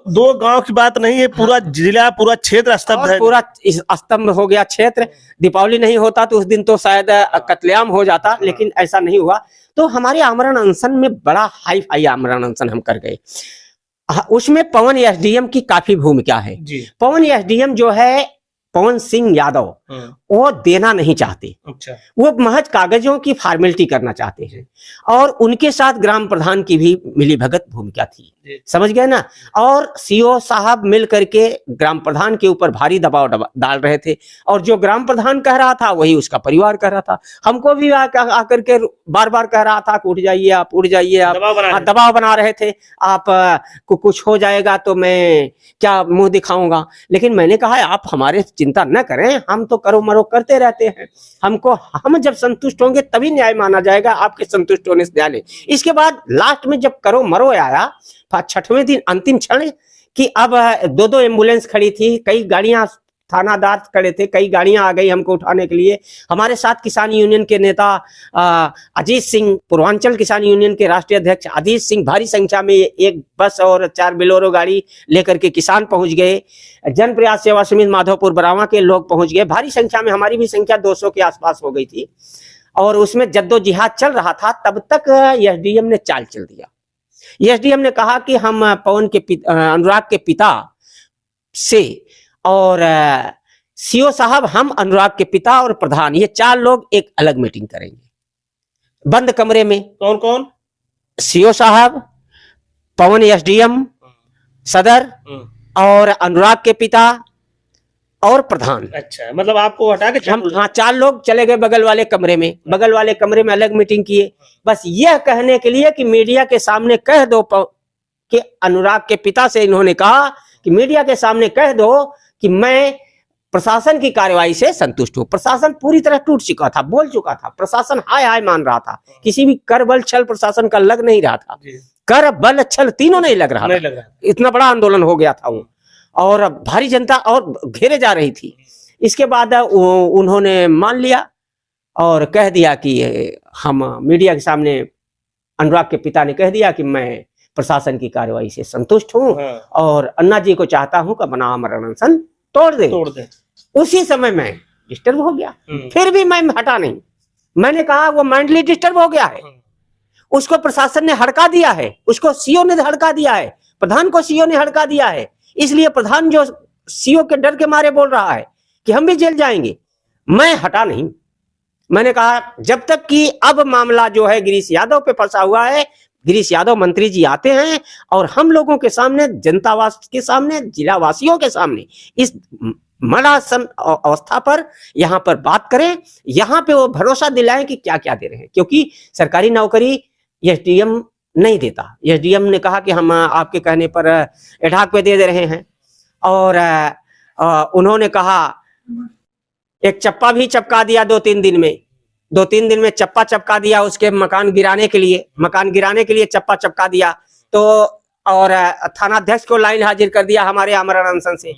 दो गांव की बात नहीं है, पूरा जिला, पूरा क्षेत्र स्तब्ध है। पूरा स्तंभ हो गया क्षेत्र। दीपावली नहीं होता तो उस दिन तो शायद कत्लेआम हो जाता, लेकिन ऐसा नहीं हुआ। तो हमारे आमरण अनशन में बड़ा हाई फाई आमरण अनशन हम कर गए। उसमें पवन एसडीएम की काफी भूमिका है। पवन एसडीएम जो है पवन सिंह यादव, वो देना नहीं चाहते। अच्छा। वो महज कागजों की फॉर्मेलिटी करना चाहते हैं, और उनके साथ ग्राम प्रधान की भी मिलीभगत भूमिका थी, समझ गए ना। और सीओ साहब मिल करके ग्राम प्रधान के ऊपर भारी दबाव डाल रहे थे, और जो ग्राम प्रधान कह रहा था वही उसका परिवार कह रहा था। हमको भी आकर के बार बार कह रहा था कि उठ जाइए आप, उठ जाइए आप, दबाव बना रहे थे। आप को कुछ हो जाएगा तो मैं क्या मुंह दिखाऊंगा। लेकिन मैंने कहा आप हमारे चिंता न करें, हम तो करो मरो करते रहते हैं। हम जब संतुष्ट होंगे तभी न्याय माना जाएगा, आपके संतुष्ट होने से न्याय। इसके बाद लास्ट में जब करो मरो आया, 6वें दिन अंतिम क्षण कि अब 2 एम्बुलेंस खड़ी थी, कई गाड़ियां थानादार खड़े थे, कई गाड़ियां आ गई हमको उठाने के लिए। हमारे साथ किसान यूनियन के नेता अजीत सिंह, पूर्वांचल किसान यूनियन के राष्ट्रीय अध्यक्ष अजीत सिंह, भारी संख्या में एक बस और 4 बिलोरो गाड़ी लेकर के किसान पहुंच गए। जनप्रयास सेवा समिति माधोपुर बरावा के लोग पहुंच गए भारी संख्या में। हमारी भी संख्या 200 के आसपास हो गई थी, और उसमें जद्दोजिहाद चल रहा था। तब तक एसडीएम ने चाल चल दिया। एसडीएम ने कहा कि हम पवन के अनुराग के पिता से और सीओ साहब, हम अनुराग के पिता और प्रधान, ये 4 लोग एक अलग मीटिंग करेंगे बंद कमरे में। कौन कौन? सीओ साहब, पवन एसडीएम सदर और अनुराग के पिता और प्रधान। अच्छा, मतलब आपको हटा के हम 4 लोग चले गए बगल वाले कमरे में। बगल वाले कमरे में अलग मीटिंग किए, बस यह कहने के लिए कि मीडिया के सामने कह दो कि अनुराग के पिता से इन्होंने कहा कि मीडिया के सामने कह दो कि मैं प्रशासन की कार्रवाई से संतुष्ट हूं। प्रशासन पूरी तरह टूट चुका था, बोल चुका था। प्रशासन हाय हाय मान रहा था, किसी भी कर बल छल प्रशासन का लग नहीं रहा था। कर बल छल तीनों नहीं लग रहा था। इतना बड़ा आंदोलन हो गया था वो, और भारी जनता और घेरे जा रही थी। इसके बाद उन्होंने मान लिया और कह दिया कि हम मीडिया के सामने, अनुराग के पिता ने कह दिया कि मैं प्रशासन की कार्रवाई से संतुष्ट हूं, और अन्ना जी को चाहता हूं कि अपना आमरण अनशन तोड़ दे। उसी समय मैं डिस्टर्ब हो गया, फिर भी मैं हटा नहीं। मैंने कहा वो मेंटली डिस्टर्ब हो गया है, उसको प्रशासन ने हड़का दिया है, उसको सीओ ने हड़का दिया है, प्रधान को सीओ ने हड़का दिया है। इसलिए प्रधान जो सीओ के डर के मारे बोल रहा है कि हम भी जेल जाएंगे, मैं हटा नहीं। मैंने कहा जब तक कि अब मामला जो है गिरीश यादव पे फंसा हुआ है, गिरीश यादव मंत्री जी आते हैं और हम लोगों के सामने, जनता के सामने, जिला वासियों के सामने इस मरासन अवस्था पर यहाँ पर बात करें, यहाँ पे वो भरोसा दिलाएं कि क्या क्या दे रहे हैं। क्योंकि सरकारी नौकरी एसडीएम नहीं देता। एसडीएम ने कहा कि हम आपके कहने पर एडाक पे दे रहे हैं, और उन्होंने कहा एक चप्पा भी चपका दिया 2-3 दिन में। 2-3 दिन में चप्पा चपका दिया उसके मकान गिराने के लिए चप्पा चपका दिया। तो और थानाध्यक्ष को लाइन हाजिर कर दिया हमारे आमरण अनशन से।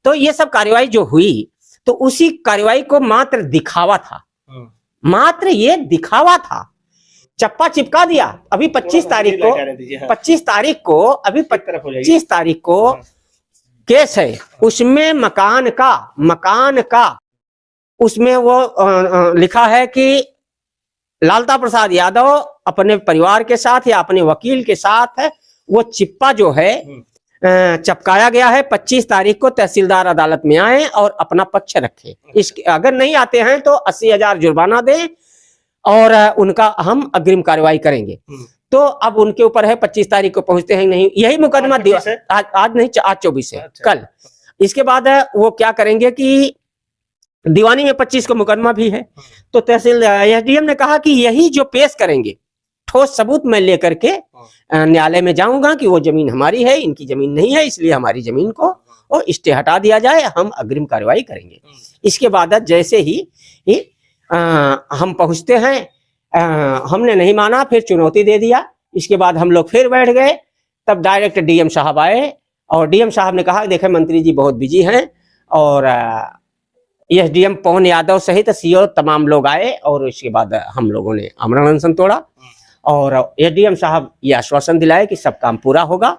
तो ये सब कार्यवाही जो हुई, तो उसी कार्यवाही को मात्र दिखावा था, मात्र ये दिखावा था। चप्पा चिपका दिया। अभी 25 तारीख को केस है, उसमें मकान का उसमें वो लिखा है कि लालता प्रसाद यादव अपने परिवार के साथ या अपने वकील के साथ है, वो चिप्पा जो है चपकाया गया है। 25 तारीख को तहसीलदार अदालत में आए और अपना पक्ष रखे। इसके अगर नहीं आते हैं तो 80,000 जुर्माना दें और उनका हम अग्रिम कार्रवाई करेंगे। तो अब उनके ऊपर है 25 तारीख को पहुंचते हैं नहीं, यही मुकदमा आज नहीं, आज 24 है। अच्छा। कल इसके बाद वो क्या करेंगे कि दीवानी में 25 को मुकदमा भी है। तो तहसील एसडीएम ने कहा कि यही जो पेश करेंगे ठोस सबूत मैं लेकर के न्यायालय में जाऊंगा कि वो जमीन हमारी है, इनकी जमीन नहीं है, इसलिए हमारी जमीन को और स्टे हटा दिया जाए, हम अग्रिम कार्रवाई करेंगे। इसके बाद जैसे ही हम पहुंचते हैं, हमने नहीं माना, फिर चुनौती दे दिया। इसके बाद हम लोग फिर बैठ गए। तब डायरेक्ट डीएम साहब आए और डीएम साहब ने कहा देखे मंत्री जी बहुत बिजी हैं, और एसडीएम पवन यादव सहित सीओ तमाम लोग आए, और इसके बाद हम लोगों ने आमरण अनशन तोड़ा। और एसडीएम साहब ये आश्वासन दिलाए कि सब काम पूरा होगा।